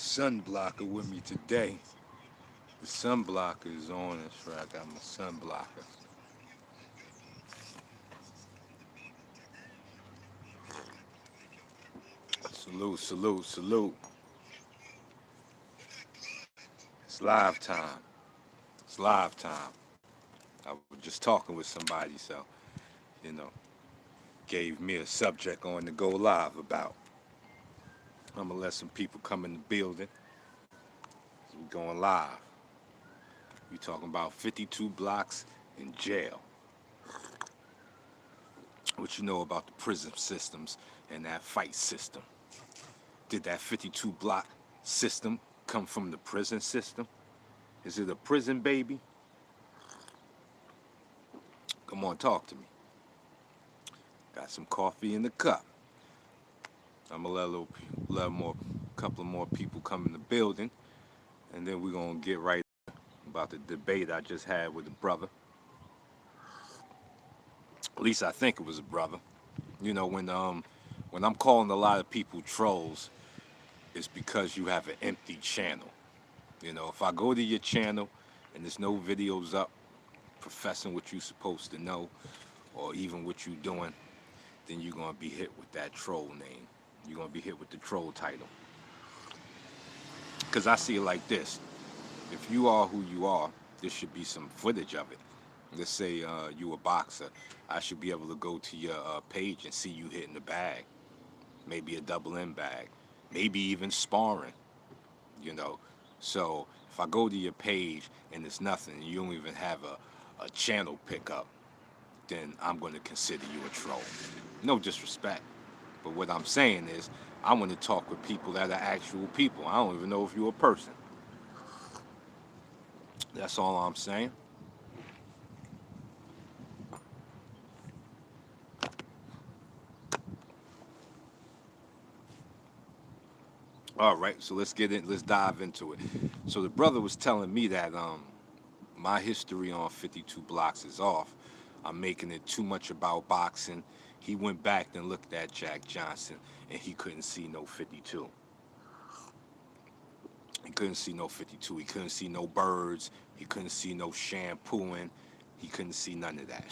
Sun blocker with me today. The sun blocker is on. That's right. I got my sun blocker. Salute, salute, salute. It's live time. It's live time. I was just talking with somebody, so you know, gave me a subject on to go live about. I'm gonna let some people come in the building. We going live. We talking about 52 blocks in jail. What you know about the prison systems and that fight system? Did that 52 block system come from the prison system? Is it a prison baby? Come on, talk to me. Got some coffee in the cup. I'm gonna let couple of more people come in the building, and then we're gonna get right about the debate I just had with the brother. At least I think it was a brother. You know, when I'm calling a lot of people trolls, it's because you have an empty channel. You know, if I go to your channel and there's no videos up professing what you're supposed to know or even what you're doing, then you're gonna be hit with that troll name. You're gonna be hit with the troll title. Because I see it like this. If you are who you are, there should be some footage of it. Let's say you a boxer. I should be able to go to your page and see you hitting the bag. Maybe a double M bag. Maybe even sparring, you know. So if I go to your page and it's nothing, you don't even have a channel pickup, then I'm going to consider you a troll. No disrespect. But what I'm saying is, I want to talk with people that are actual people. I don't even know if you're a person. That's all I'm saying. All right, so let's get in. Let's dive into it. So the brother was telling me that my history on 52 blocks is off. I'm making it too much about boxing. He went back and looked at Jack Johnson, and he couldn't see no 52. He couldn't see no 52. He couldn't see no birds. He couldn't see no shampooing. He couldn't see none of that.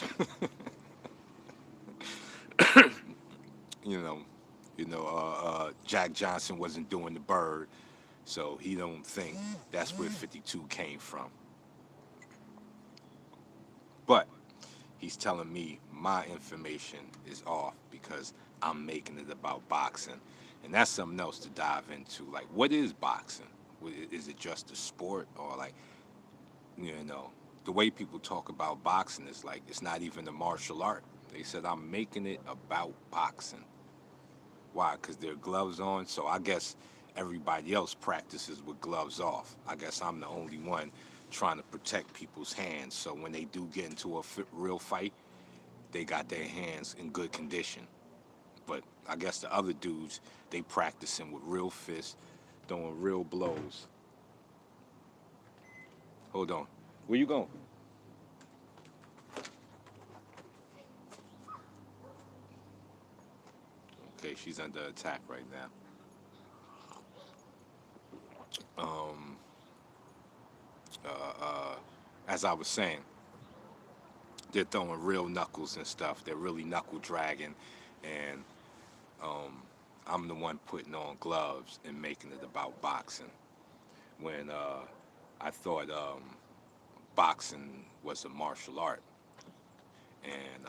you know, Jack Johnson wasn't doing the bird, so he don't think that's where 52 came from. But he's telling me my information is off because I'm making it about boxing. And that's something else to dive into. Like, what is boxing? Is it just a sport? Or, like, you know, the way people talk about boxing is like it's not even a martial art. They said, I'm making it about boxing. Why? Because there are gloves on. So I guess everybody else practices with gloves off. I guess I'm the only one trying to protect people's hands. So when they do get into a real fight, they got their hands in good condition. But I guess the other dudes, they practicing with real fists, throwing real blows. Hold on. Where you going? Okay, she's under attack right now. Um, uh, uh, as I was saying, they're throwing real knuckles and stuff. They're really knuckle dragging, and um, I'm the one putting on gloves and making it about boxing. When I thought boxing was a martial art, and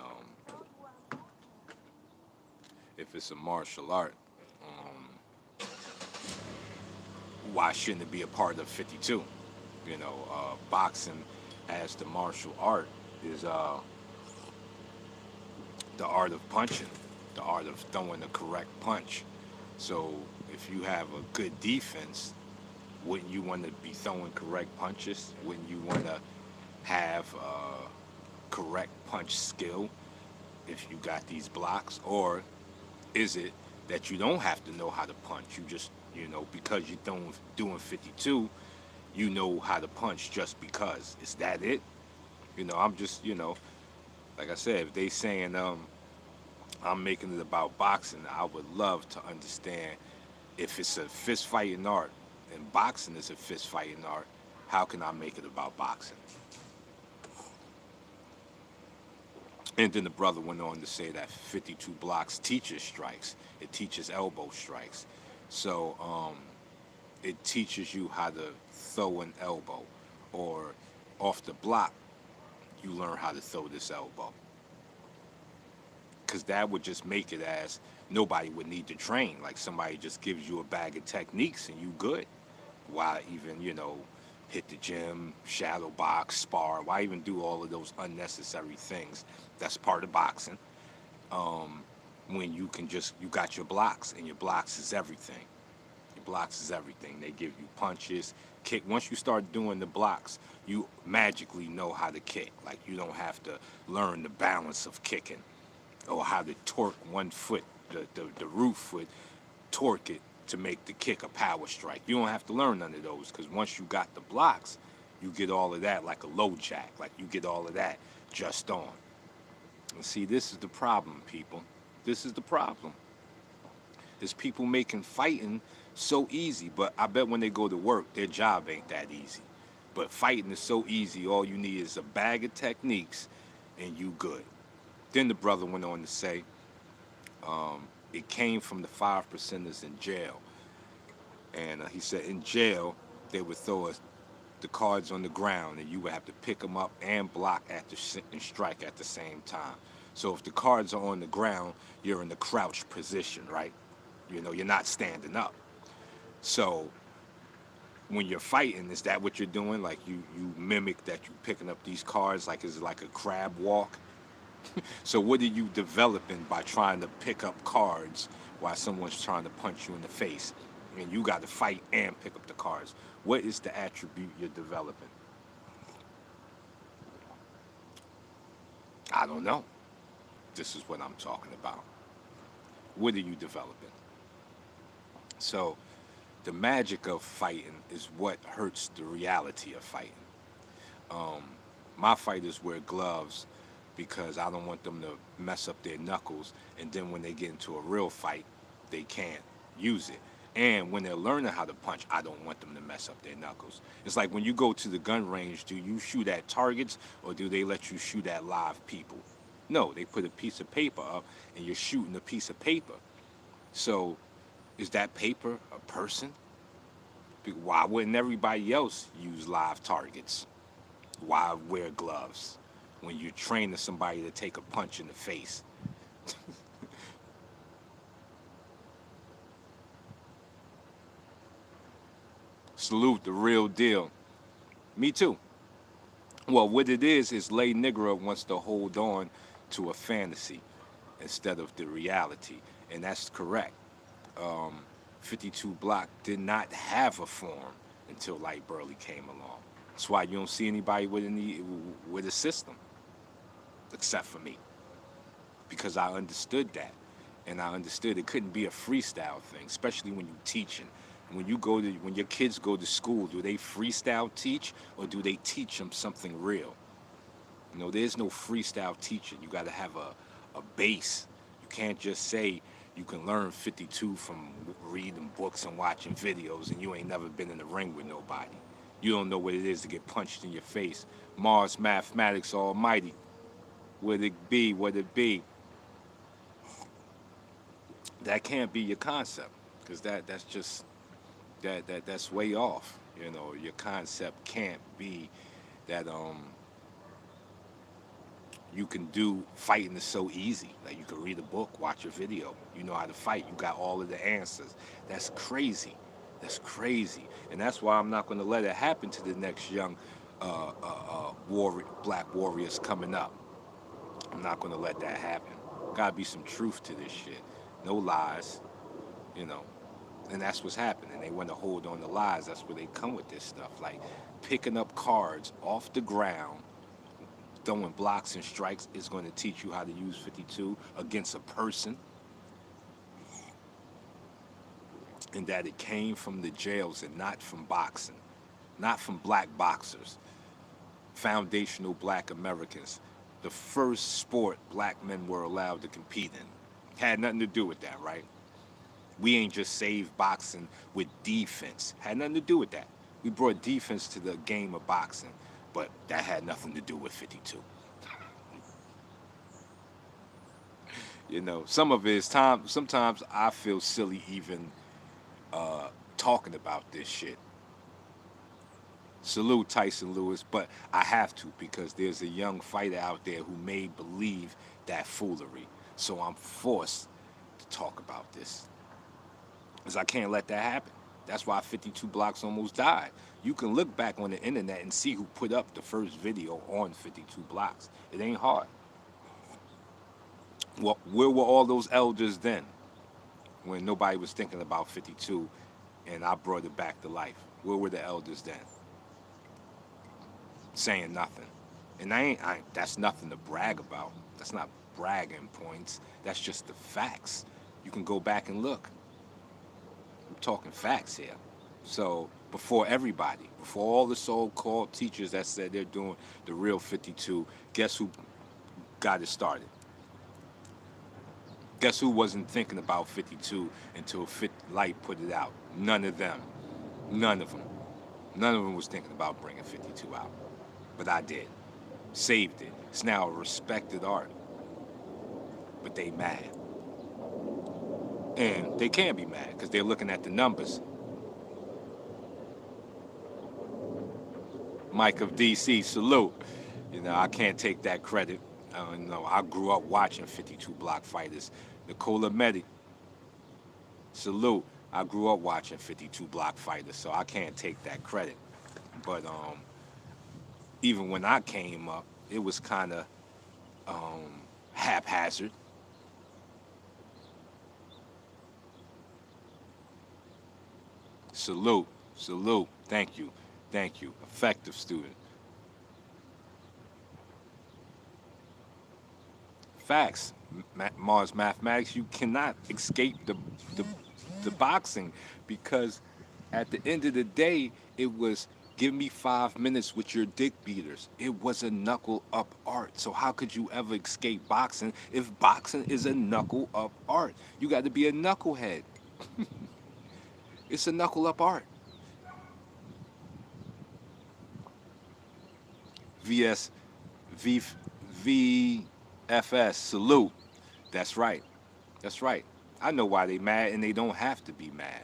if it's a martial art, why shouldn't it be a part of 52? You know, boxing as the martial art is the art of punching, the art of throwing the correct punch. So if you have a good defense, wouldn't you want to be throwing correct punches? Wouldn't you want to have correct punch skill if you got these blocks? Or is it that you don't have to know how to punch? You just, because you're doing 52, you know how to punch just because. Is that it? I'm just, like I said, if they saying I'm making it about boxing, I would love to understand if it's a fist fighting art, and boxing is a fist fighting art, how can I make it about boxing? And then the brother went on to say that 52 blocks teaches strikes. It teaches elbow strikes. So it teaches you how to throw an elbow, or off the block, you learn how to throw this elbow. Because that would just make it as nobody would need to train. Like somebody just gives you a bag of techniques and you good. Why even, hit the gym, shadow box, spar? Why even do all of those unnecessary things? That's part of boxing. When you got your blocks, and your blocks is everything. Your blocks is everything. They give you punches, kick. Once you start doing the blocks, you magically know how to kick. Like you don't have to learn the balance of kicking, or how to torque one foot, the root foot, torque it to make the kick a power strike. You don't have to learn none of those, because once you got the blocks, you get all of that like a low jack. Like you get all of that just on. And see, this is the problem, people. This is the problem. Is people making fighting so easy, but I bet when they go to work, their job ain't that easy. But fighting is so easy, all you need is a bag of techniques and you good. Then the brother went on to say, it came from the 5%ers in jail. And he said in jail, they would throw the cards on the ground, and you would have to pick them up and block and strike at the same time. So if the cards are on the ground, you're in the crouched position, right? You're not standing up. So when you're fighting, is that what you're doing? Like you mimic that you're picking up these cards like it's like a crab walk. So what are you developing by trying to pick up cards while someone's trying to punch you in the face? And you got to fight and pick up the cards. What is the attribute you're developing? I don't know. This is what I'm talking about. What are you developing? So the magic of fighting is what hurts the reality of fighting. Um, my fighters wear gloves because I don't want them to mess up their knuckles, and then when they get into a real fight, they can't use it. And when they're learning how to punch, I don't want them to mess up their knuckles. It's like when you go to the gun range, do you shoot at targets, or do they let you shoot at live people? No, they put a piece of paper up and you're shooting a piece of paper. So is that paper a person? Why wouldn't everybody else use live targets? Why wear gloves when you're training somebody to take a punch in the face? Salute the real deal. Me too. Well, what it is Lay Negro wants to hold on to a fantasy instead of the reality. And that's correct. 52 Block did not have a form until Light Burley came along. That's why you don't see anybody with a system, except for me, because I understood that, and I understood it couldn't be a freestyle thing, especially when you're teaching. When your kids go to school, do they freestyle teach, or do they teach them something real? There's no freestyle teaching. You got to have a base. You can't just say you can learn 52 from reading books and watching videos, and you ain't never been in the ring with nobody. You don't know what it is to get punched in your face. Mars Mathematics Almighty. Would it be? Would it be? That can't be your concept, because that's just that's way off. Your concept can't be that you can do fighting is so easy. Like you can read a book, watch a video, you know how to fight, you got all of the answers. That's crazy. That's crazy. And that's why I'm not going to let it happen to the next young black warriors coming up. I'm not going to let that happen. Got to be some truth to this shit. No lies, you know. And that's what's happening. They want to hold on to lies. That's where they come with this stuff. Like picking up cards off the ground, throwing blocks and strikes is going to teach you how to use 52 against a person. And that it came from the jails and not from boxing, not from black boxers, foundational black Americans. The first sport black men were allowed to compete in. Had nothing to do with that, right? We ain't just saved boxing with defense. Had nothing to do with that. We brought defense to the game of boxing, but that had nothing to do with 52. You know, some of it is time. Sometimes I feel silly even talking about this shit. Salute Tyson Lewis, but I have to because there's a young fighter out there who may believe that foolery. So I'm forced to talk about this because I can't let that happen. That's why 52 Blocks almost died. You can look back on the internet and see who put up the first video on 52 Blocks. It ain't hard. Well, where were all those elders then when nobody was thinking about 52 and I brought it back to life? Where were the elders then? Saying nothing. And that's nothing to brag about. That's not bragging points. That's just the facts. You can go back and look. I'm talking facts here. So before everybody, before all the so-called teachers that said they're doing the real 52, guess who got it started? Guess who wasn't thinking about 52 until Light put it out? None of them. None of them. None of them was thinking about bringing 52 out. But I did. Saved it. It's now a respected art. But they mad. And they can't be mad because they're looking at the numbers. Mike of DC, salute. You know, I can't take that credit. You know, I grew up watching 52 block fighters. Nicola Medi, salute. I grew up watching 52 block fighters, so I can't take that credit. But even when I came up, it was kind of haphazard. Salute, salute. Thank you, thank you. Effective student. Facts. Mars Mathematics, you cannot escape the, the boxing because at the end of the day, it was give me 5 minutes with your dick beaters. It was a knuckle up art. So how could you ever escape boxing if boxing is a knuckle up art? You got to be a knucklehead. It's a knuckle up art. VS, V, VFS, salute. That's right. That's right. I know why they mad and they don't have to be mad.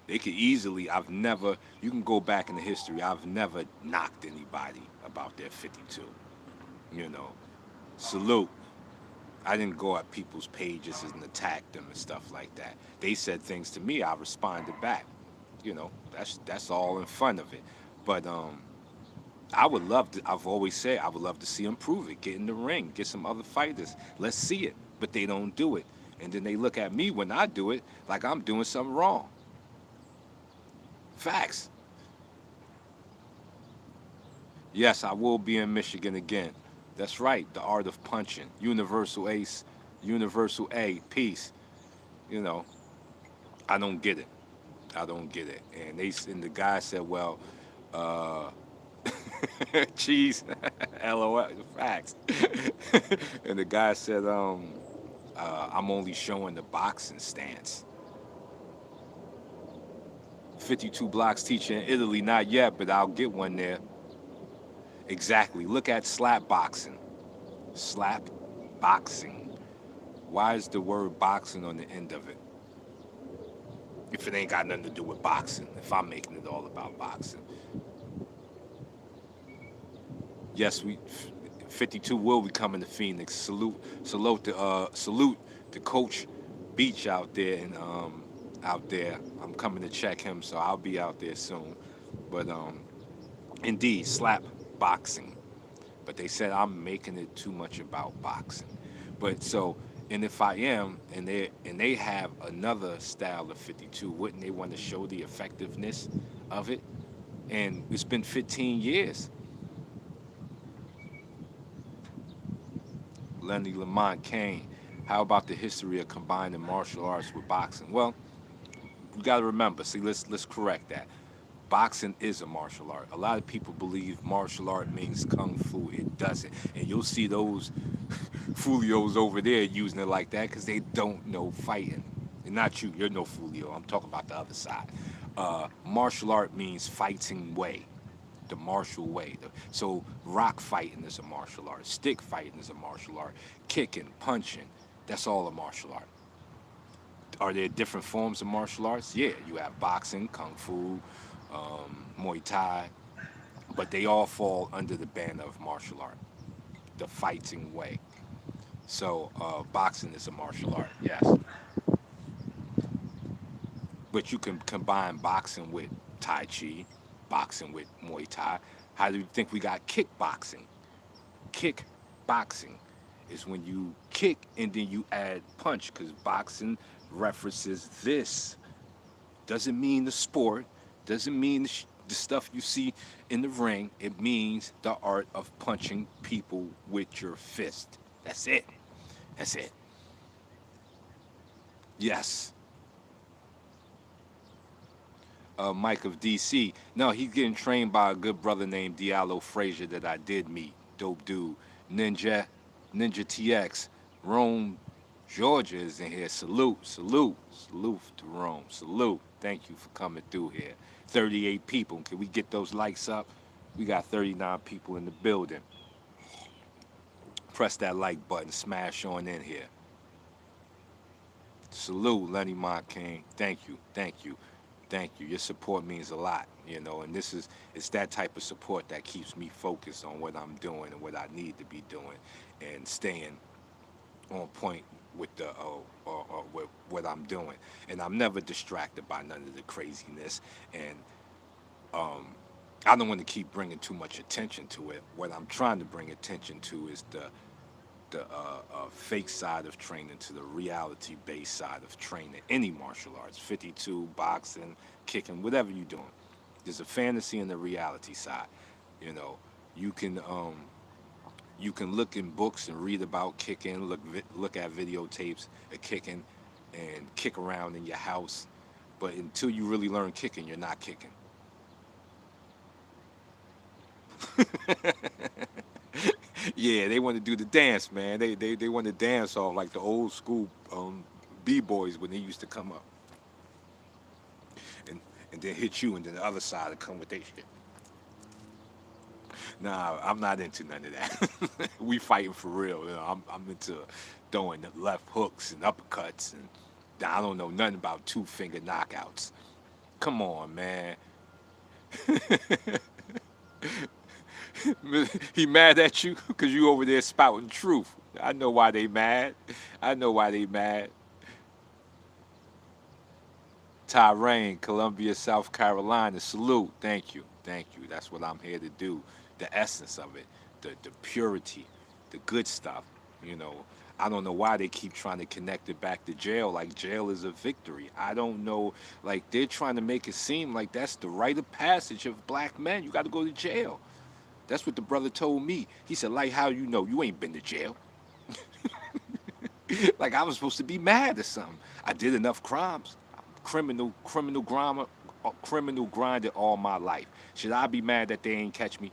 They could easily, you can go back in the history, I've never knocked anybody about their 52. You know, salute. I didn't go at people's pages and attack them and stuff like that. They said things to me, I responded back. You know, that's all in front of it. But I would love to, I've always said, I would love to see them prove it. Get in the ring, get some other fighters. Let's see it. But they don't do it. And then they look at me when I do it like I'm doing something wrong. Facts. Yes, I will be in Michigan again. That's right, the art of punching. Universal Ace, Universal A, peace. You know, I don't get it. I don't get it. And the guy said, well, cheese, LOL, facts. And the guy said, I'm only showing the boxing stance. 52 blocks teacher in Italy, not yet, but I'll get one there. Exactly. Look at slap boxing. Slap boxing. Why is the word boxing on the end of it? If it ain't got nothing to do with boxing, if I'm making it all about boxing. Yes, 52 will be coming to Phoenix. Salute the coach Beach out there and out there. I'm coming to check him, so I'll be out there soon. But indeed, slap boxing. But they said I'm making it too much about boxing. But so, and if I am, and they have another style of 52, wouldn't they want to show the effectiveness of it? And it's been 15 years. Lenny Lamont Kane, how about the history of combining martial arts with boxing? Well, you got to remember, see, let's correct that. Boxing is a martial art. A lot of people believe martial art means kung fu. It doesn't. And you'll see those folios over there using it like that because they don't know fighting. Not you. You're no Fulio. I'm talking about the other side. Martial art means fighting way, the martial way. So rock fighting is a martial art. Stick fighting is a martial art. Kicking, punching, that's all a martial art. Are there different forms of martial arts? Yeah, you have boxing, kung fu, Muay Thai, but they all fall under the banner of martial art, the fighting way. So boxing is a martial art, yes. But you can combine boxing with Tai Chi, boxing with Muay Thai. How do you think we got kickboxing? Kickboxing is when you kick and then you add punch because boxing references this. Doesn't mean the sport, doesn't mean the stuff you see in the ring. It means the art of punching people with your fist. That's it. That's it. Yes. Mike of DC. No, he's getting trained by a good brother named Diallo Frazier that I did meet. Dope dude. Ninja TX. Rome, Georgia is in here. Salute, salute, salute to Rome. Salute. Thank you for coming through here. 38 people. Can we get those likes up? We got 39 people in the building. Press that like button. Smash on in here. Salute, Lenny Mont King. Thank you. Thank you. Thank you. Your support means a lot, and it's that type of support that keeps me focused on what I'm doing and what I need to be doing and staying on point with with what I'm doing. And I'm never distracted by none of the craziness. And um, I don't want to keep bringing too much attention to it. What I'm trying to bring attention to is the fake side of training to the reality based side of training any martial arts 52 boxing kicking whatever you're doing. There's a fantasy and the reality side. you know you can you can look in books and read about kicking, look at videotapes of kicking and kick around in your house, but until you really learn kicking, you're not kicking. Yeah, they want to do the dance, man. They want to dance off like the old school b-boys when they used to come up and then hit you, and then the other side would come with their shit. Nah, I'm not into none of that. We fighting for real. I'm into throwing the left hooks and uppercuts, and I don't know nothing about two finger knockouts. Come on, man. He mad at you because you over there spouting truth. I know why they mad. I know why they mad. Tyrone, Columbia, South Carolina. Salute. Thank you. Thank you. That's what I'm here to do. The essence of it, the purity, the good stuff. You know, I don't know why they keep trying to connect it back to jail. Like jail is a victory. I don't know. Like they're trying to make it seem like that's the rite of passage of black men. You got to go to jail. That's what the brother told me. He said, like, how you know you ain't been to jail? Like I was supposed to be mad or something. I did enough crimes. Criminal grinded all my life. Should I be mad that they ain't catch me?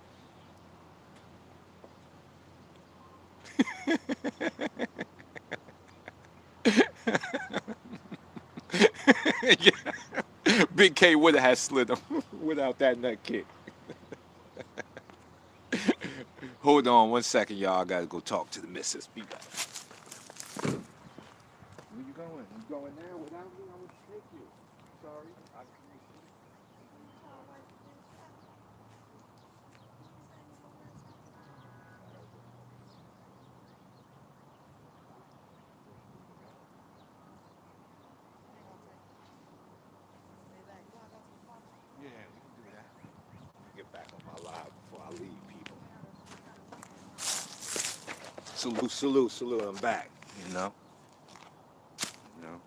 Yeah. Big K would have had slid him without that nut kick. Hold on 1 second, y'all. I gotta go talk to the missus. Be back. Where you going? You going now without me? I would take you. Sorry. Yeah, we can do that. Get back on my live before I leave, people. Salute, salute, salute. I'm back. You know, you know.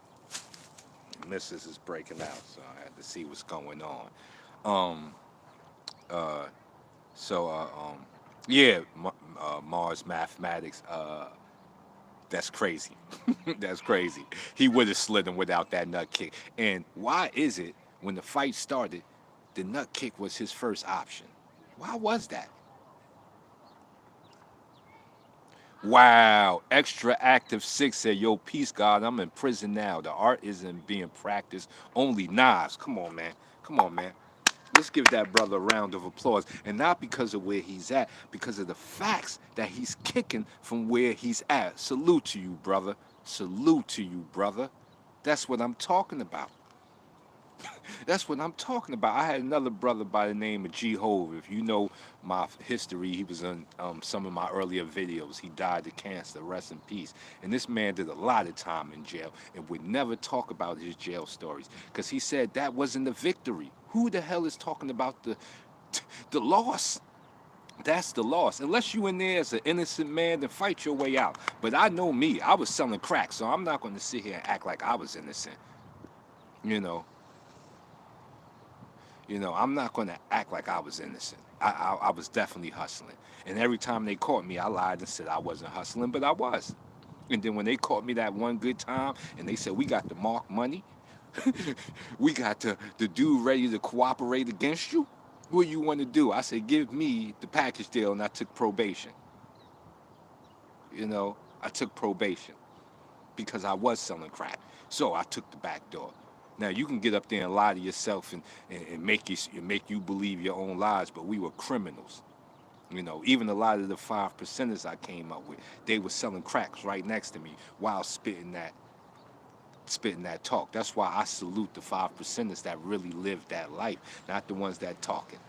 Missus is breaking out, so I had to see what's going on. Um, uh, so, yeah, Mars mathematics. That's crazy. That's crazy. He would have slid him without that nut kick. And why is it when the fight started, the nut kick was his first option? Why was that? Wow. Extra active six said, yo, peace, God. I'm in prison now. The art isn't being practiced. Only knives. Come on, man. Come on, man. Let's give that brother a round of applause. And not because of where he's at, because of the facts that he's kicking from where he's at. Salute to you, brother. Salute to you, brother. That's what I'm talking about. That's what I'm talking about. I had another brother by the name of G Hove. If you know my history, he was in some of my earlier videos. He died of cancer. Rest in peace. And this man did a lot of time in jail and would never talk about his jail stories because he said that wasn't the victory. Who the hell is talking about the loss? That's the loss. Unless you in there as an innocent man, then fight your way out. But I know me. I was selling crack, so I'm not going to sit here and act like I was innocent. You know, I'm not going to act like I was innocent. I was definitely hustling. And every time they caught me, I lied and said I wasn't hustling, but I was. And then when they caught me that one good time and they said, we got the mark money, we got the dude ready to cooperate against you, what do you want to do? I said, give me the package deal, and I took probation. I took probation because I was selling crack. So I took the back door. Now you can get up there and lie to yourself and make you believe your own lies, but we were criminals. Even a lot of the 5 percenters I came up with, they were selling cracks right next to me while spitting that talk. That's why I salute the 5 percenters that really live that life, not the ones that talking.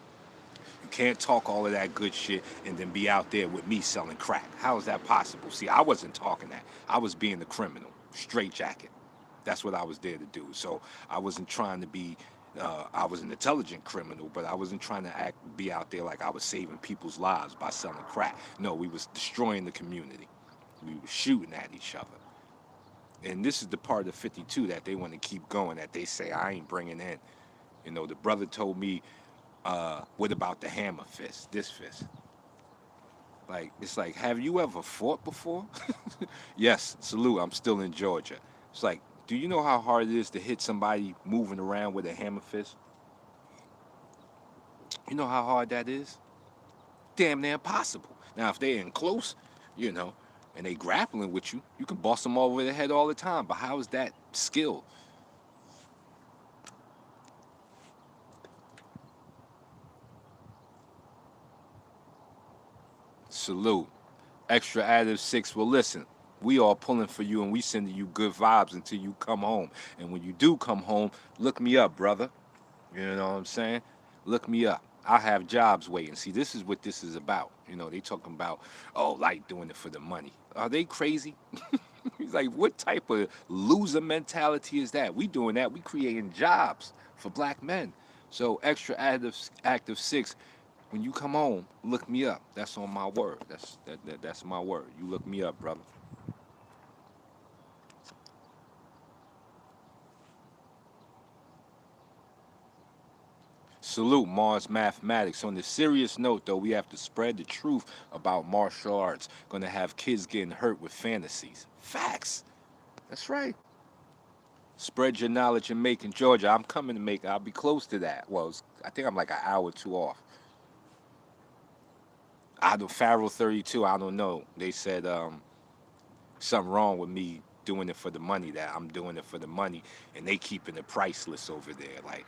You can't talk all of that good shit and then be out there with me selling crack. How is that possible? See, I wasn't talking that. I was being the criminal, straight jacket. That's what I was there to do. So I wasn't trying to be. I was an intelligent criminal, but I wasn't trying to be out there like I was saving people's lives by selling crack. No, we was destroying the community. We were shooting at each other. And this is the part of 52 that they want to keep going, that they say I ain't bringing in. The brother told me, what about the hammer fist, this fist? Like, it's like, have you ever fought before? Yes, salute, I'm still in Georgia. It's like, do you know how hard it is to hit somebody moving around with a hammer fist? You know how hard that is? Damn near impossible. Now, if they're in close, you know, and they grappling with you, you can boss them over the head all the time. But how is that skill? Salute. Extra additive six. Well, listen, we all pulling for you and we sending you good vibes until you come home. And when you do come home, look me up, brother. You know what I'm saying? Look me up. I have jobs waiting. See, this is what this is about. They talking about, oh, like doing it for the money. Are they crazy? He's like, what type of loser mentality is that? We doing that. We creating jobs for black men. So extra active six. When you come home, look me up. That's on my word. That's my word. You look me up, brother. Salute Mars Mathematics. On the serious note, though, we have to spread the truth about martial arts. Gonna have kids getting hurt with fantasies. Facts. That's right. Spread your knowledge in Macon, Georgia. I'm coming to Macon. I'll be close to that. Well, I think I'm like an hour or two off. I do Farrell 32. I don't know. They said something wrong with me doing it for the money. That I'm doing it for the money, and they keeping it priceless over there. Like,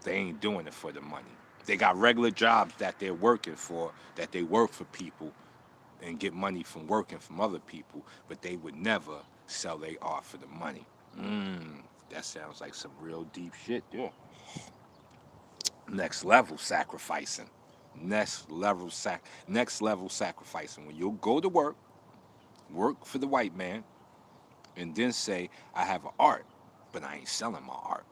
they ain't doing it for the money. They got regular jobs that they're working for, that they work for people and get money from working from other people, but they would never sell their art for the money. That sounds like some real deep shit, yeah. Next level sacrificing. Next level sacrificing. When you'll go to work for the white man, and then say, I have an art, but I ain't selling my art.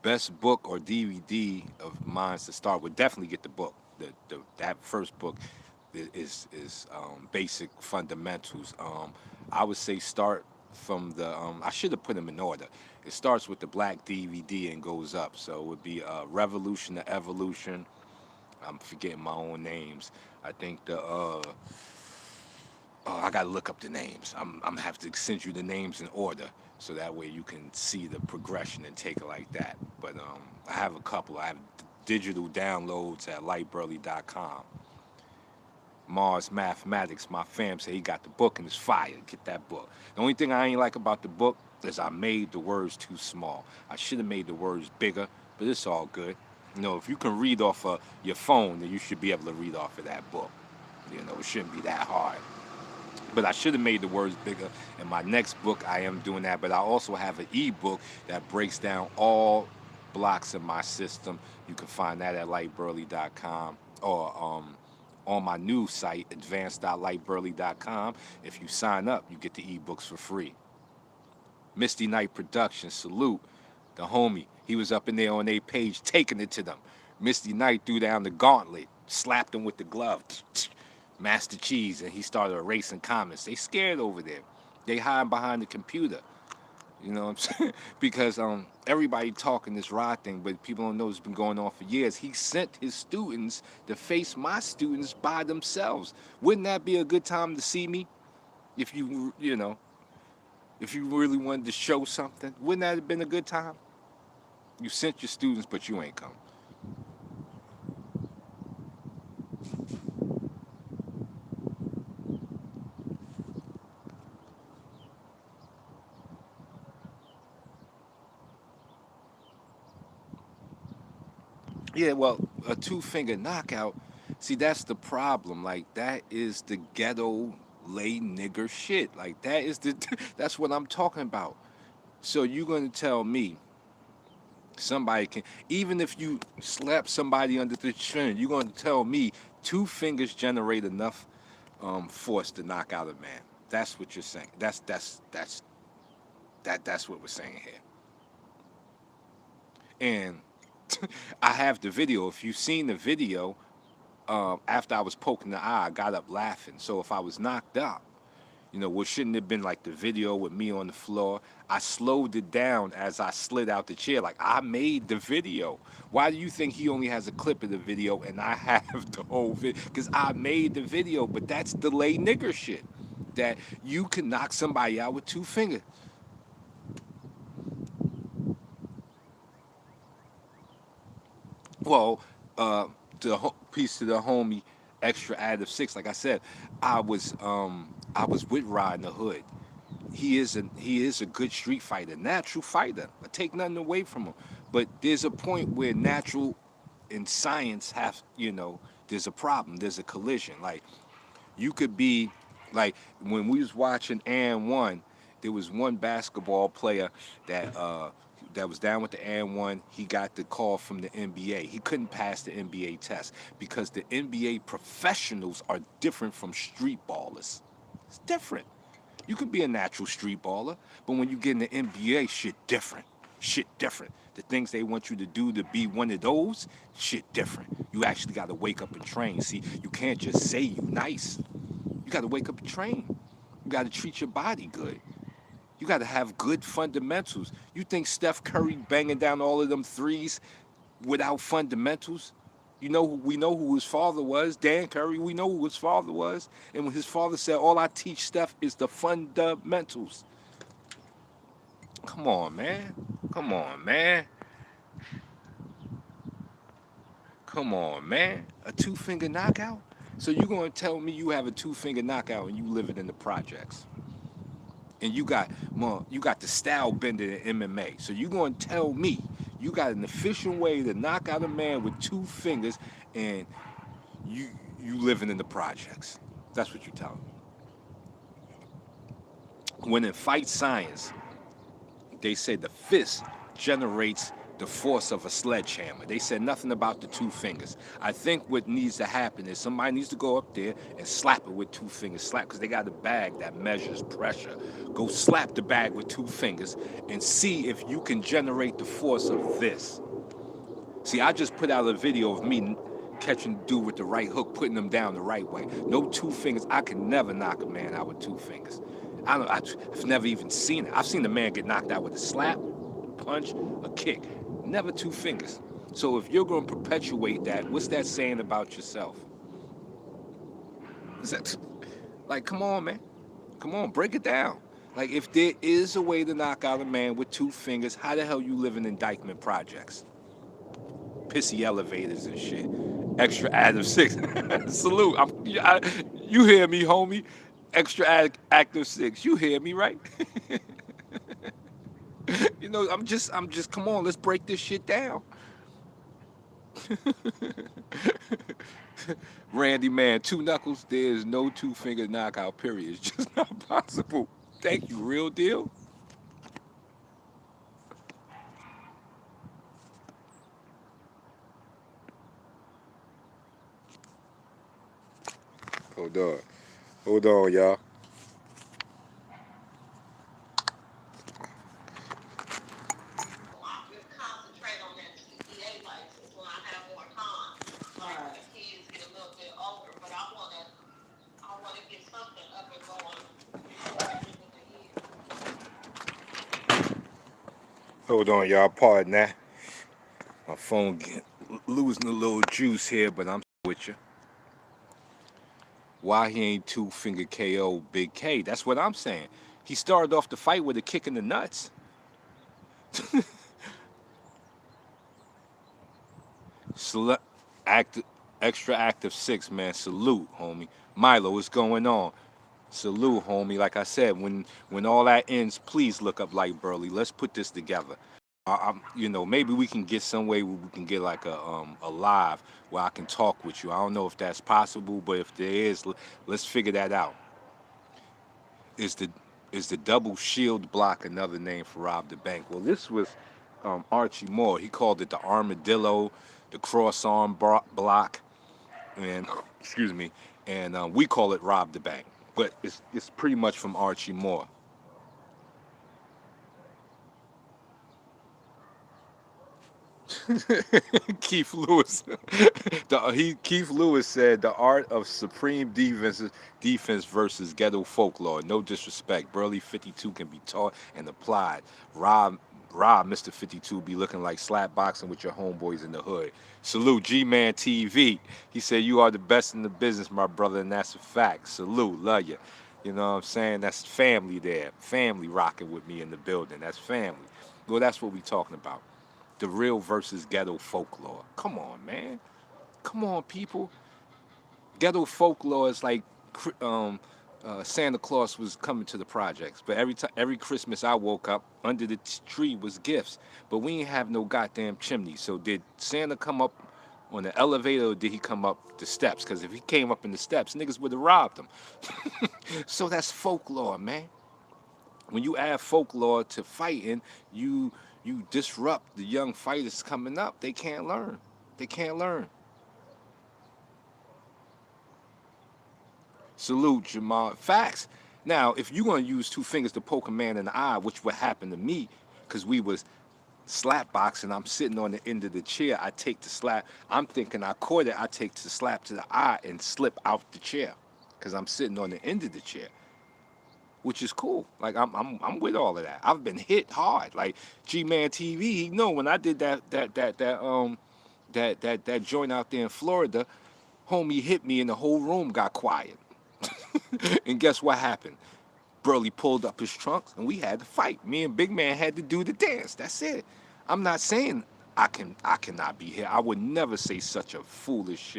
Best book or DVD of mine to start with. Definitely get the book. That first book is basic fundamentals. I would say start from the. I should have put them in order. It starts with the black DVD and goes up. So it would be Revolution to Evolution. I'm forgetting my own names. I think the. I gotta look up the names. I'm gonna have to send you the names in order, so that way you can see the progression and take it like that. But I have a couple. I have digital downloads at lightburley.com. Mars Mathematics, my fam said he got the book and it's fire. Get that book. The only thing I ain't like about the book is I made the words too small. I should have made the words bigger, but it's all good. You know, if you can read off of your phone, then you should be able to read off of that book. You know, it shouldn't be that hard. But I should have made the words bigger. In my next book, I am doing that. But I also have an ebook that breaks down all blocks in my system. You can find that at lightburley.com or on my new site, advanced.lightburley.com. If you sign up, you get the ebooks for free. Misty Knight Productions, salute the homie. He was up in there on their page taking it to them. Misty Knight threw down the gauntlet, slapped him with the glove. Master Cheese, and he started erasing comments. They scared over there. They hide behind the computer. You know what I'm saying? Because everybody talking this Rod thing, but people don't know it's been going on for years. He sent his students to face my students by themselves. Wouldn't that be a good time to see me? If you know, if you really wanted to show something, wouldn't that have been a good time? You sent your students, but you ain't come. Yeah, well, a two-finger knockout. See, that's the problem. Like, that is the ghetto lay nigger shit. Like, that is the that's what I'm talking about. So you're gonna tell me somebody can, even if you slap somebody under the chin, you're gonna tell me two fingers generate enough force to knock out a man. That's what you're saying. That's what we're saying here. And I have the video. If you've seen the video, after I was poking the eye, I got up laughing. So if I was knocked out, you know, what shouldn't have been like the video with me on the floor, I slowed it down as I slid out the chair. Like, I made the video. Why do you think he only has a clip of the video and I have the whole video? Because I made the video, but that's delay nigger shit. That you can knock somebody out with two fingers. Well, piece to the homie, extra additive six. Like I said, I was with Rod in the hood. He is a good street fighter, natural fighter. I take nothing away from him, but there's a point where natural and science have, there's a problem. There's a collision. Like, you could be, like, when we was watching and one, there was one basketball player that was down with the and one. He got the call from the NBA. He couldn't pass the NBA test because the NBA professionals are different from street ballers. It's different. You can be a natural street baller, but when you get in the NBA, shit different. Shit different. The things they want you to do to be one of those, shit different. You actually got to wake up and train. See, you can't just say you nice. You got to wake up and train. You got to treat your body good. You got to have good fundamentals. You think Steph Curry banging down all of them threes without fundamentals? We know who his father was. Dan Curry, we know who his father was. And when his father said, all I teach Steph is the fundamentals. Come on, man. Come on, man. Come on, man. A two-finger knockout? So you going to tell me you have a two-finger knockout and you living in the projects? And you got the style bender in MMA. So you going to tell me you got an efficient way to knock out a man with two fingers and you living in the projects? That's what you're telling me. When in fight science, they say the fist generates the force of a sledgehammer. They said nothing about the two fingers. I think what needs to happen is somebody needs to go up there and slap it with two fingers. Slap, because they got a bag that measures pressure. Go slap the bag with two fingers and see if you can generate the force of this. See, I just put out a video of me catching dude with the right hook, putting them down the right way. No two fingers. I can never knock a man out with two fingers. I've never even seen it. I've seen a man get knocked out with a slap, punch, a kick. Never two fingers. So if you're going to perpetuate that, what's that saying about yourself? Is that, like, come on, man. Come on, break it down. Like, if there is a way to knock out a man with two fingers, how the hell you live in indictment projects? Pissy elevators and shit. Extra active six. Salute. You hear me, homie? Extra active six. You hear me, right? I'm just. Come on, let's break this shit down. Randy, man, two knuckles. There's no two-finger knockout. Period. It's just not possible. Thank you, real deal. Hold on, hold on, y'all. Hold on, y'all. Pardon that. My phone losing a little juice here, but I'm with you. Why he ain't two finger KO Big K? That's what I'm saying. He started off the fight with a kick in the nuts. Sele- active, extra active six, man. Salute, homie. Milo, what's going on? Salute, homie. Like I said, when all that ends, please look up Light Burley. Let's put this together. Maybe we can get some way where we can get like a live where I can talk with you. I don't know if that's possible, but if there is, let's figure that out. Is the is the double shield block another name for rob the bank? Well, this was Archie Moore. He called it the armadillo, the cross arm block, and excuse me, and we call it rob the bank. But it's pretty much from Archie Moore. Keith Lewis. Keith Lewis said the art of supreme defense versus ghetto folklore. No disrespect. Burley 52 can be taught and applied. Rob Mr. 52 be looking like slap boxing with your homeboys in the hood. Salute G-Man TV. He said you are the best in the business, my brother, and that's a fact. Salute, love you. You know what I'm saying? That's family there. Family rocking with me in the building. That's family. Well, that's what we talking about. The real versus ghetto folklore. Come on, man. Come on, people. Ghetto folklore is like Santa Claus was coming to the projects, but every Christmas I woke up under the tree was gifts, but we ain't have no goddamn chimney. So did Santa come up on the elevator or did he come up the steps? Because if he came up in the steps, niggas would have robbed him. So that's folklore, man. When you add folklore to fighting, you disrupt the young fighters coming up. They can't learn. They can't learn. Salute, Jamal. Facts. Now, if you're gonna use two fingers to poke a man in the eye, which would happen to me, because we was slap boxing, I'm sitting on the end of the chair. I take the slap. I'm thinking I caught it. I take the slap to the eye and slip out the chair, because I'm sitting on the end of the chair, which is cool. Like I'm with all of that. I've been hit hard. Like G-Man TV, he know when I did that joint out there in Florida, homie hit me and the whole room got quiet. And guess what happened? Burley pulled up his trunks and we had to fight. Me and Big Man had to do the dance. That's it. I'm not saying I cannot be here. I would never say such a foolish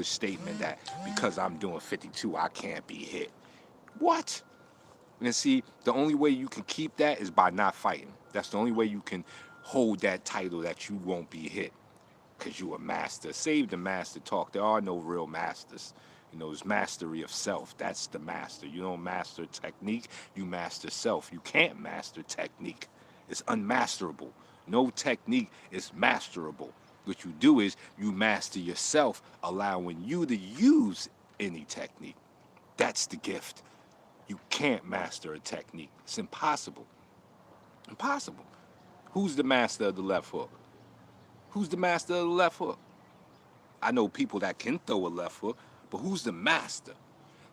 statement that because I'm doing 52 I can't be hit. What? And see, the only way you can keep that is by not fighting. That's the only way you can hold that title that you won't be hit. Because you a master. Save the master talk. There are no real masters. It's mastery of self. That's the master. You don't master technique, you master self. You can't master technique. It's unmasterable. No technique is masterable. What you do is you master yourself, allowing you to use any technique. That's the gift. You can't master a technique. It's impossible. Impossible. Who's the master of the left hook? Who's the master of the left hook? I know people that can throw a left hook, but who's the master?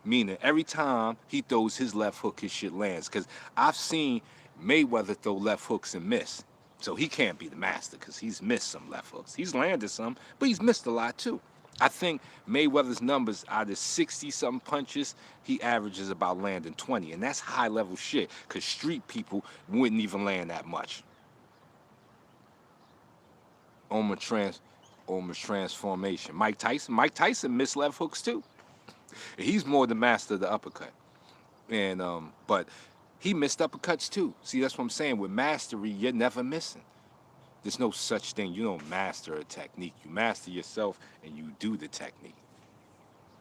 Meaning every time he throws his left hook, his shit lands. Because I've seen Mayweather throw left hooks and miss. So he can't be the master because he's missed some left hooks. He's landed some, but he's missed a lot too. I think Mayweather's numbers out of 60 something punches, he averages about landing 20. And that's high level shit because street people wouldn't even land that much. Oma Trans almost transformation. Mike Tyson missed left hooks too. He's more the master of the uppercut. And but he missed uppercuts too. See, that's what I'm saying. With mastery, you're never missing. There's no such thing. You don't master a technique. You master yourself and you do the technique.